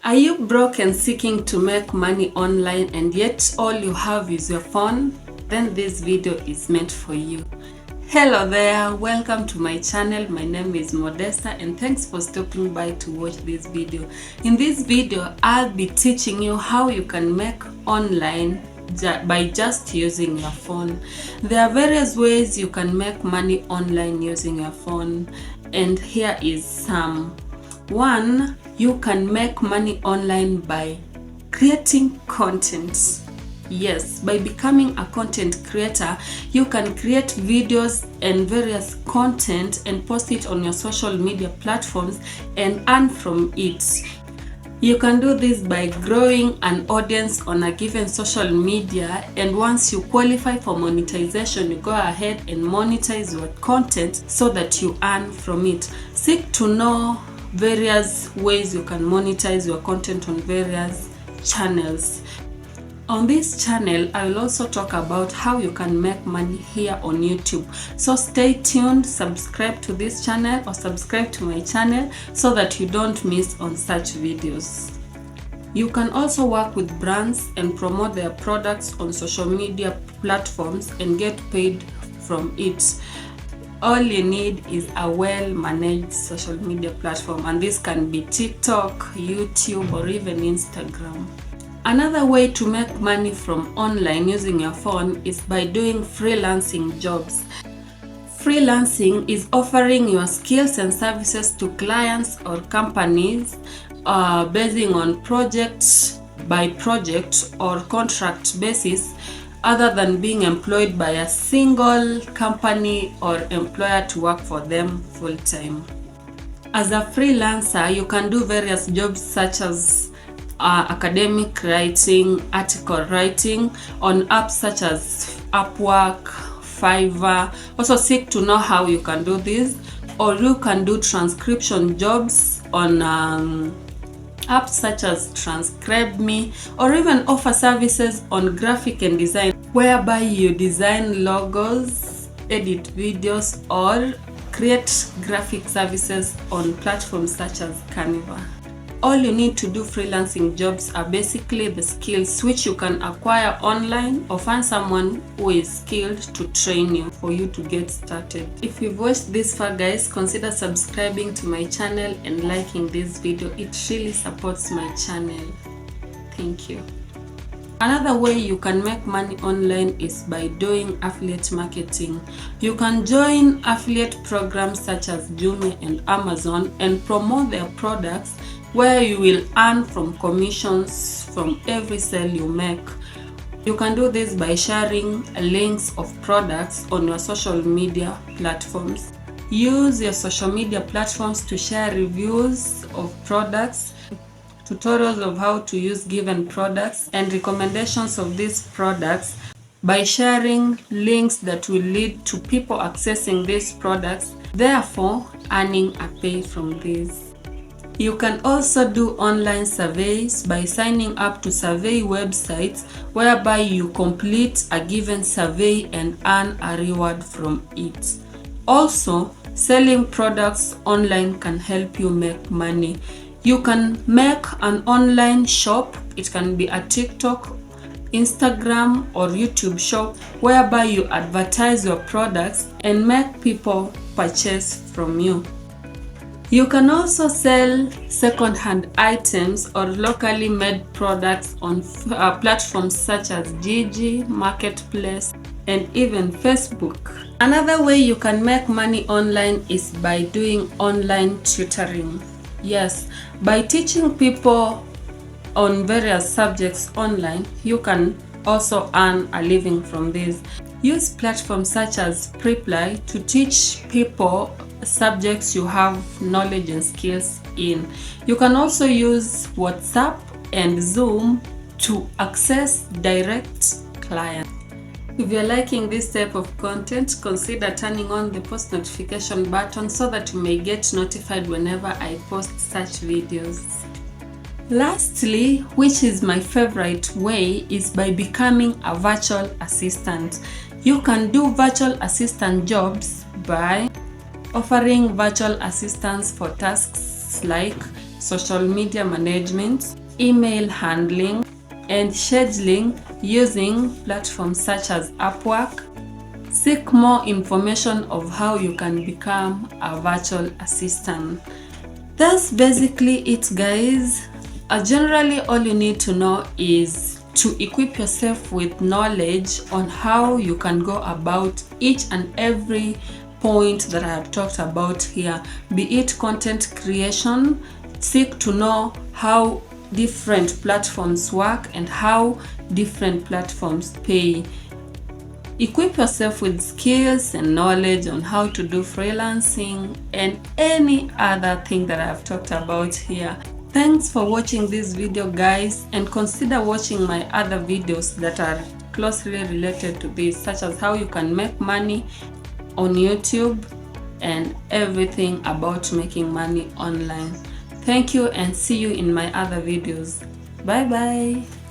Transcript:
Are you broke and seeking to make money online and yet all you have is your phone? Then this video is meant for you. Hello there, welcome to my channel. My name is Modesta and thanks for stopping by to watch this video. In this video, I'll be teaching you how you can make online by just using your phone. There are various ways you can make money online using your phone, and here is some. 1. You can make money online by creating content. Yes, by becoming a content creator, you can create videos and various content and post it on your social media platforms and earn from it. You can do this by growing an audience on a given social media, and once you qualify for monetization, you go ahead and monetize your content so that you earn from it. Seek to know various ways you can monetize your content on various channels. On this channel, I will also talk about how you can make money here on YouTube. So stay tuned, subscribe to this channel or subscribe to my channel so that you don't miss on such videos. You can also work with brands and promote their products on social media platforms and get paid from it. All you need is a well-managed social media platform, and this can be TikTok, YouTube, or even Instagram. Another way to make money from online using your phone is by doing freelancing jobs. Freelancing is offering your skills and services to clients or companies basing on project by project or contract basis, other than being employed by a single company or employer to work for them full-time. As a freelancer, you can do various jobs such as academic writing, article writing on apps such as Upwork, Fiverr. Also seek to know how you can do this, or you can do transcription jobs on apps such as Transcribe Me, or even offer services on graphic and design, whereby you design logos, edit videos, or create graphic services on platforms such as Canva. All you need to do freelancing jobs are basically the skills which you can acquire online, or find someone who is skilled to train you for you to get started. If you've watched this far, guys, consider subscribing to my channel and liking this video. It really supports my channel. Thank you. Another way you can make money online is by doing affiliate marketing. You can join affiliate programs such as Jumia and Amazon and promote their products, where you will earn from commissions from every sale you make. You can do this by sharing links of products on your social media platforms. Use your social media platforms to share reviews of products, tutorials of how to use given products, and recommendations of these products by sharing links that will lead to people accessing these products, therefore earning a pay from these. You can also do online surveys by signing up to survey websites, whereby you complete a given survey and earn a reward from it. Also, selling products online can help you make money. You can make an online shop. It can be a TikTok, Instagram, or YouTube shop, whereby you advertise your products and make people purchase from you. You can also sell second-hand items or locally made products on platforms such as Gigi, Marketplace, and even Facebook. Another way you can make money online is by doing online tutoring. Yes, by teaching people on various subjects online, you can also earn a living from this. Use platforms such as Preply to teach people subjects you have knowledge and skills in. You can also use WhatsApp and Zoom to access direct clients. If you're liking this type of content, consider turning on the post notification button so that you may get notified whenever I post such videos. Lastly, which is my favorite way, is by becoming a virtual assistant. You can do virtual assistant jobs by offering virtual assistance for tasks like social media management, email handling, and scheduling using platforms such as Upwork. Seek more information of how you can become a virtual assistant. That's basically it, guys. Generally, all you need to know is to equip yourself with knowledge on how you can go about each and every point that I have talked about here, be it content creation. Seek to know how different platforms work and how different platforms pay. Equip yourself with skills and knowledge on how to do freelancing and any other thing that I've talked about here. Thanks for watching this video, guys, and consider watching my other videos that are closely related to this, such as how you can make money on YouTube and everything about making money online. Thank you and see you in my other videos. Bye bye.